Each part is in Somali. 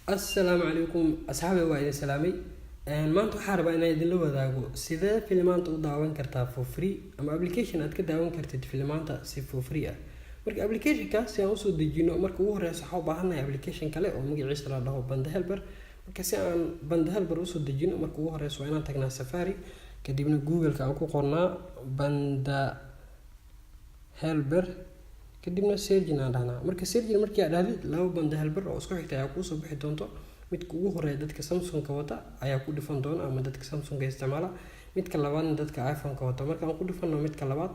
Assalaamu calaykum asxaabi waa idin salaamay. Maanta waxaan rabaa inaan idinla wadaago sidee filimaanta u daawan kartaa for free ama application aad ka daawan kartid filimaanta si for free ah. Marka applicationka si aan usoo dejino marka ugu horeysa waxaan u baahanahay application kale oo magaciisa la dhaho Banda Helper. Marka si aan Banda Helper usoo dejino marka ugu horeysa waa inaan tagnaa Safari kadibna Google-ka aan ku qornaa Banda Helper kadibna searching aan dhahnaa. Marka searching markii aad dhahdid laba Banda Helper oo isku xigta ayaa kuu soo bixi doonto. midka ugu horeeya dadka Samsung ka wata ayaa ku dhifan doona ama dadka Samsung ka isticmaala. midka labaadna dadka iPhone ka wata. Marka aan ku dhifano midka labaad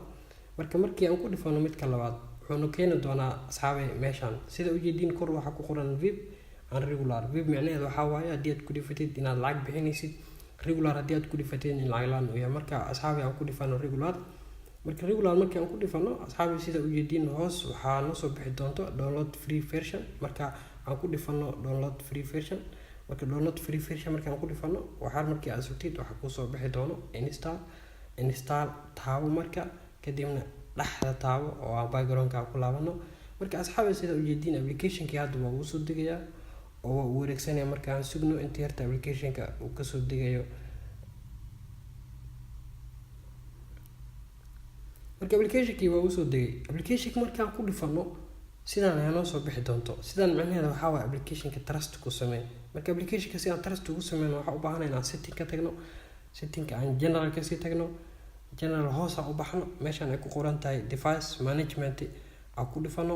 markii aan ku dhifano midka labaad wuxuu keeni doonaa asxaabe meeshan sida u jeedin kor waxa ku qoran VIP and regular. VIP macnaheedu waxa waaye haddii aad ku dhifatid inaad lacag bixinaysid, regular haddii aad ku dhifatid in lacag laan u yahay. Marka asxaabe aan ku dhifano regular. Marka regular markii aan ku dhifano asxaabe sida u jeedin hoos waxaa noo soo bixi doonto download free version. Marka aan ku dhifano download free version. Marka download free version marka aan ku dhifano waxa markii aad sugtid waxa ku soo bixi doono install taabo marka kadibna dhaxda taabo oo aan background-ka ku laabano. Marka asxaabe sida u jeedin application-ki hadda waa uu soo degayaa oo uu wareegsanaya. Marka aan sugno inta yarta application-ka uu ka soo degayo. Marka application-ki waa uu soo degay. Application-ka marka aan ku dhifano sidaan ayaa noo soo bixi doonto. Sidaan macnaheedu waxa waa application-ka trust ku sameey. Marka application-ka si aan trust ugu sameeyno waxa u baahanahay inaan setting ka tagno. Setting-ka aan general ka sii tagno. General hoos aan u baxno meeshaan ay ku qoran tahay device management aan ku dhifano.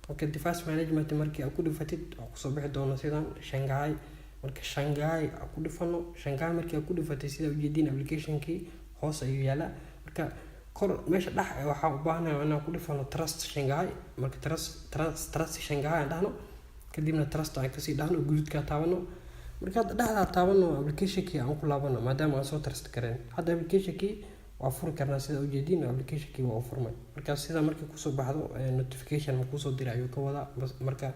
Marka device management markii aad ku dhifatid waxa ku soo bixi doona sidaan Shanghai. Marka Shanghai aan ku dhifano Shanghai markii aad ku dhifatay sida u jeedin application-ki hoos ayuu yaalaa. Marka kor meesha dhax waxa u baahanahay inaan ku dhifano trust Shanghai. Marka trust Shanghai aan dhahno kadibna trust aan ka sii dhahno gududka taabano. Marka dhaxda taabano application-ki aan ku laabano maadaama aan soo trust kareen. Hadda application-ki waa furi karnaa sida u jeedin application-ki waa u furmay. Marka sida markii ku soo baxdo notification ma ku soo diray ayuu ka wada marka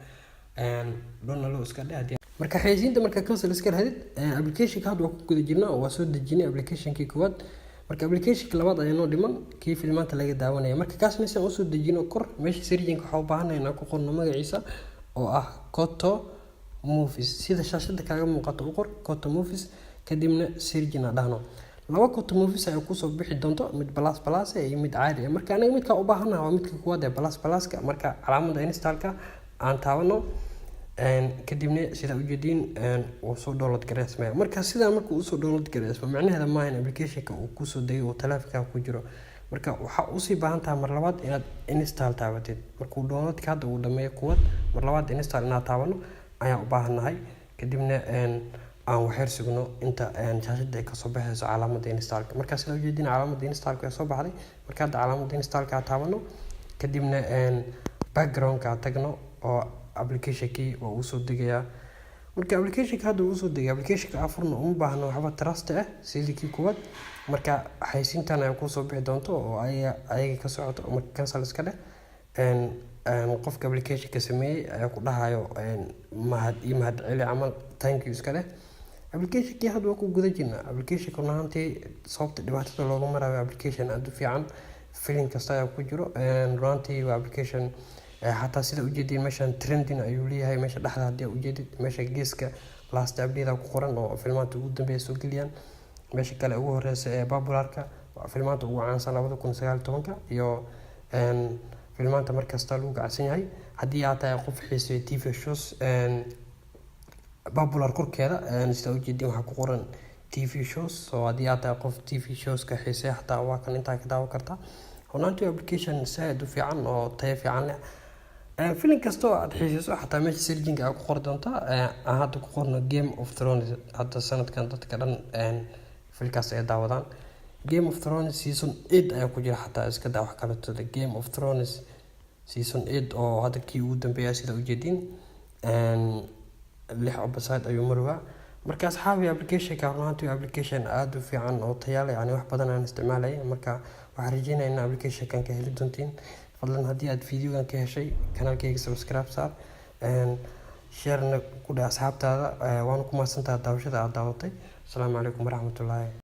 download iska dhigay. Marka xayisiinta marka cancel iska raadid application-ka hadda waa ku guda jirnaa oo waa soo dejinay application-ki koowaad. Marka application-ka labaad ayaa noo dhiman kii filimaanta laga daawanaya. Marka kaasna si aan u soo dejino kor meesha searching waxa u baahanahay inaan ku qorno magaciisa oo ah Koto Movies. Sida shaashada kaaga muuqato u qor Koto Movies kadibna searching aan dhahno. Laba Koto Movies ayaa ku soo bixi doonto mid plus iyo mid caadi ah. Marka anaga midka u baahanahay waa midka koowaad ee plus-ka. Marka calaamadda install-ka aan taabano kadibna sida u jeedin uu soo download gareysmay. Marka sida markuu soo download gareysmay macnaheedu ma ahan application-ka uu ku soo degay oo taleefanka ku jiro. Marka waxa uu sii baahan tahay mar labaad inaad install taabatid. Markuu download-ka hadda uu dhameeyo kuwad mar labaad install inaad taabano ayaa u baahanahay kadibna aan waxyar sugno inta shaashada ay ka soo baxayso calaamadda install-ka. Marka sida u jeedin calaamadda install-ka soo baxday. Marka hadda calaamadda install-ka taabano kadibna background-ka tagno oo application-ki waa uu soo degayaa. Marka application-ka hadda uu soo degay application-ka afurna uma baahno waxba trust ah sidii kii koowaad. Marka xayisiintan ay ku soo bixi doonto oo ayaga ka socoto marka cancel iska dheh qofka application-ka sameeyay ayaa ku dhahayo mahad celi camal thank you iska dheh. Application-ki hadda waa ku guda jirnaa. Application-ka runtii sababta dhibaatada looga marayo application aad u fiican filim kasta ayaa ku jiro. Runtii waa application hatta sida u jeedin meeshan trending ayuu leeyahay meesha dhaxda haddii u jeedid meesha geeska last update ku qoran oo filmaanta ugu dambeeyay soo geliyaan. Meesha kale ugu horeysa ee popular-ka waa filmaanta ugu caansan 2019 iyo filmaanta markasta lagu gacan yahay. Haddii aad tahay qof xiiseeyo TV shows popular korkeeda sida u jeedin waxa ku qoran TV shows. So haddii aad tahay qof TV shows ka xiiseeyo hatta waa kan inta ka daawan kartaa. Runtii application saaid u fiican oo tayo fiican leh. Filim kasta oo aad xiiseyso hatta meesha searching aad ku qor doontaa aan hadda ku qorno Game of Thrones. Hadda sanadkan dadka dhan filkaas ay daawadaan. Game of Thrones season 8 ayaa ku jira hatta iska daa wax kale toda Game of Thrones season 8 oo hadda kii ugu dambeeyay sida u jeedin 6 episode ayuu marwaa. Marka asxaabi application-ka runtii application aad u fiican oo tayo leh yani wax badan aan isticmaalay. Marka waxaan rajeynayaa in application-kan ka heli doontiin. fadlan haddii aad video-gan ka heshay kanaalkayga subscribe saar share ku dheh asxaabtaada. waan ku mahadsantahay daawashada aad daawatay. Assalaamu calaykum waraxmatullaahi